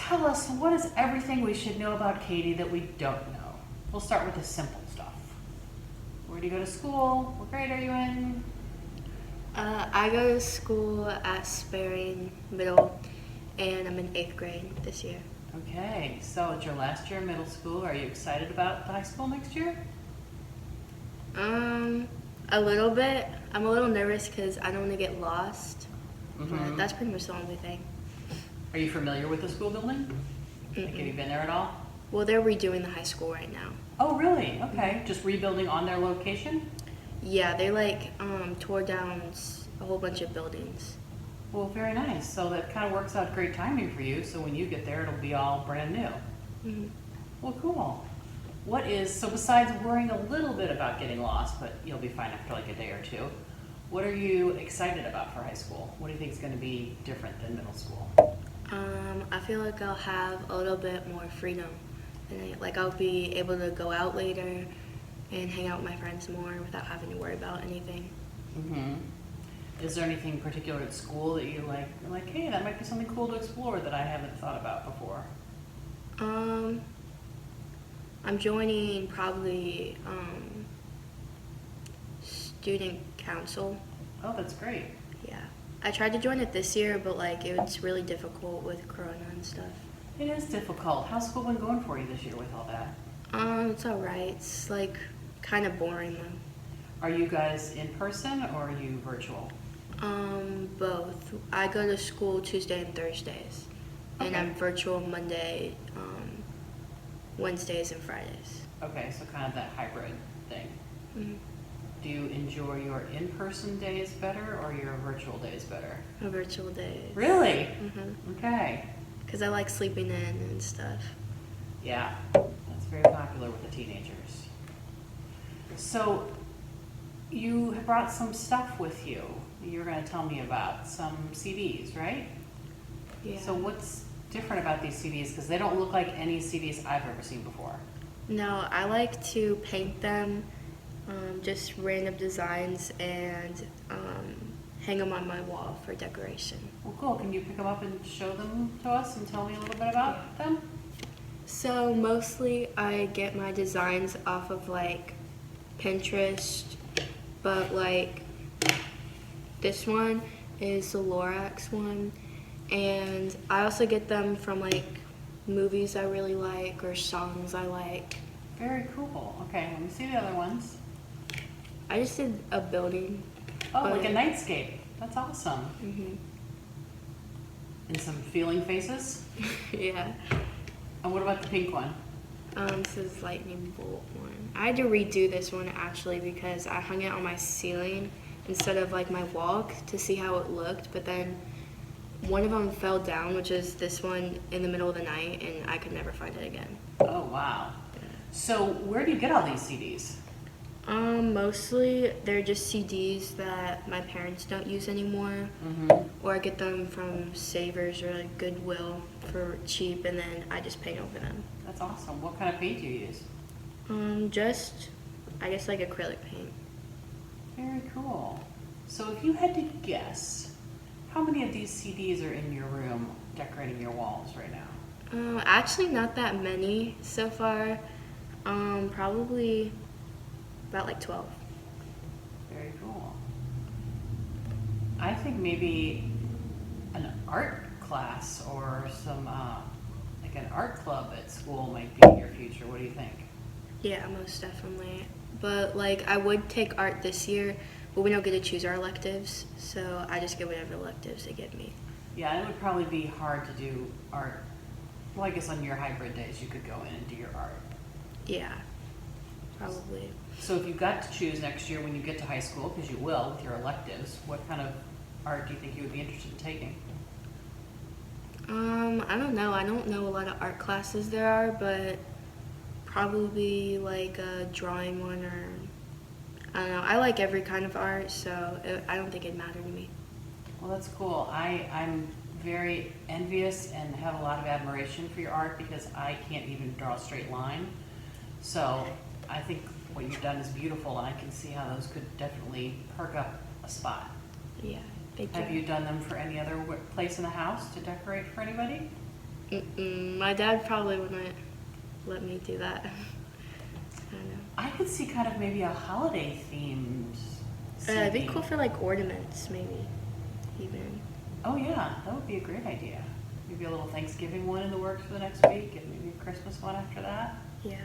tell us, what is everything we should know about Katie that we don't know? We'll start with the simple stuff. Where do you go to school? What grade are you in? I go to school at Sperring Middle, and I'm in 8th grade this year. Okay, so it's your last year in middle school. Are you excited about high school next year? A little bit. I'm a little nervous because I don't want to get lost, but Mm-hmm. that's pretty much the only thing. Are you familiar with the school building? Like, have you been there at all? Well, they're redoing the high school right now. Oh, really? Okay, just rebuilding on their location? Yeah, they tore down a whole bunch of buildings. Well, very nice. So that kind of works out great timing for you. So when you get there, it'll be all brand new. hmm Well, cool. So besides worrying a little bit about getting lost, but you'll be fine after like a day or two, what are you excited about for high school? What do you think is going to be different than middle school? I feel like I'll have a little bit more freedom, and I'll be able to go out later and hang out with my friends more without having to worry about anything. Mm-hmm. Is there anything particular at school that you like? You're like, hey, that might be something cool to explore that I haven't thought about before. I'm joining probably student council. Oh, that's great. Yeah, I tried to join it this year, but it was really difficult with Corona and stuff. It is difficult. How's school been going for you this year with all that? It's alright. It's kind of boring though. Are you guys in person or are you virtual? Both. I go to school Tuesday and Thursdays, and Okay. I'm virtual Monday, Wednesdays and Fridays. Okay, so kind of that hybrid thing. Mm-hmm. Do you enjoy your in-person days better or your virtual days better? Virtual days. Really? Mm-hmm. Okay. Because I like sleeping in and stuff. Yeah, that's very popular with the teenagers. So you have brought some stuff with you. You're going to tell me about some CDs, right? Yeah. So what's different about these CDs? Because they don't look like any CDs I've ever seen before. No, I like to paint them, just random designs, and hang them on my wall for decoration. Well, cool. Can you pick them up and show them to us and tell me a little bit about them? So mostly I get my designs off of Pinterest, but this one is the Lorax one, and I also get them from movies I really like or songs I like. Very cool. Okay, let me see the other ones. I just did a building. Oh, like a nightscape. That's awesome. hmm And some feeling faces. Yeah. And what about the pink one? This is lightning bolt one. I had to redo this one actually because I hung it on my ceiling instead of my wall to see how it looked, but then one of them fell down, which is this one, in the middle of the night, and I could never find it again. Oh, wow. So where do you get all these CDs? Mostly they're just CDs that my parents don't use anymore, or I get them from Savers or Goodwill for cheap, and then I just paint over them. That's awesome. What kind of paint do you use? Just, I guess acrylic paint. Very cool. So if you had to guess, how many of these CDs are in your room decorating your walls right now? Actually not that many so far. Probably about 12. Very cool. I think maybe an art class or some, an art club at school might be in your future. What do you think? Yeah, most definitely. But I would take art this year, but we don't get to choose our electives, so I just get whatever electives they give me. Yeah, it would probably be hard to do art. Well, I guess on your hybrid days you could go in and do your art. Yeah, probably. So if you got to choose next year when you get to high school, because you will with your electives, what kind of art do you think you would be interested in taking? I don't know. I don't know a lot of art classes there are, but probably a drawing one, or I don't know. I like every kind of art, so I don't think it'd matter to me. Well, that's cool. I'm very envious and have a lot of admiration for your art because I can't even draw a straight line. So I think what you've done is beautiful, and I can see how those could definitely perk up a spot. Yeah, thank you. Have you done them for any other place in the house to decorate for anybody? My dad probably wouldn't let me do that. I don't know. I could see kind of maybe a holiday themed It'd be seating. cool for like ornaments, maybe. Even. Oh yeah, that would be a great idea. Maybe a little Thanksgiving one in the works for the next week, and maybe a Christmas one after that. Yeah.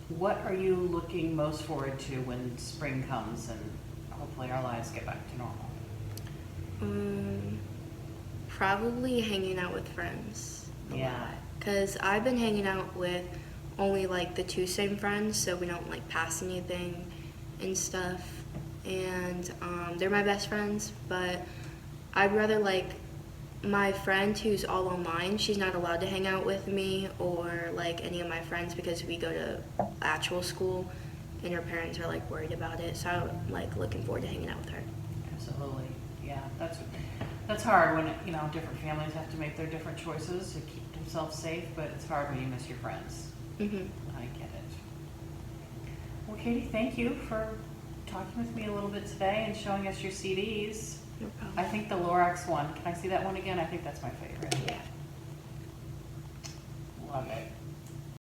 What are you looking most forward to when spring comes and hopefully our lives get back to normal? Probably hanging out with friends. Yeah. Because I've been hanging out with only like the two same friends, so we don't like pass anything and stuff. And they're my best friends, but I'd rather like my friend who's all online, she's not allowed to hang out with me or like any of my friends because we go to actual school and her parents are like worried about it. So I'm like looking forward to hanging out with her. Absolutely. Yeah, that's hard when, you know, different families have to make their different choices to keep themselves safe, but it's hard when you miss your friends. Mm-hmm. I get it. Well, Katie, thank you for talking with me a little bit today and showing us your CDs. No problem. I think the Lorax one, can I see that one again? I think that's my favorite. Yeah. Love it.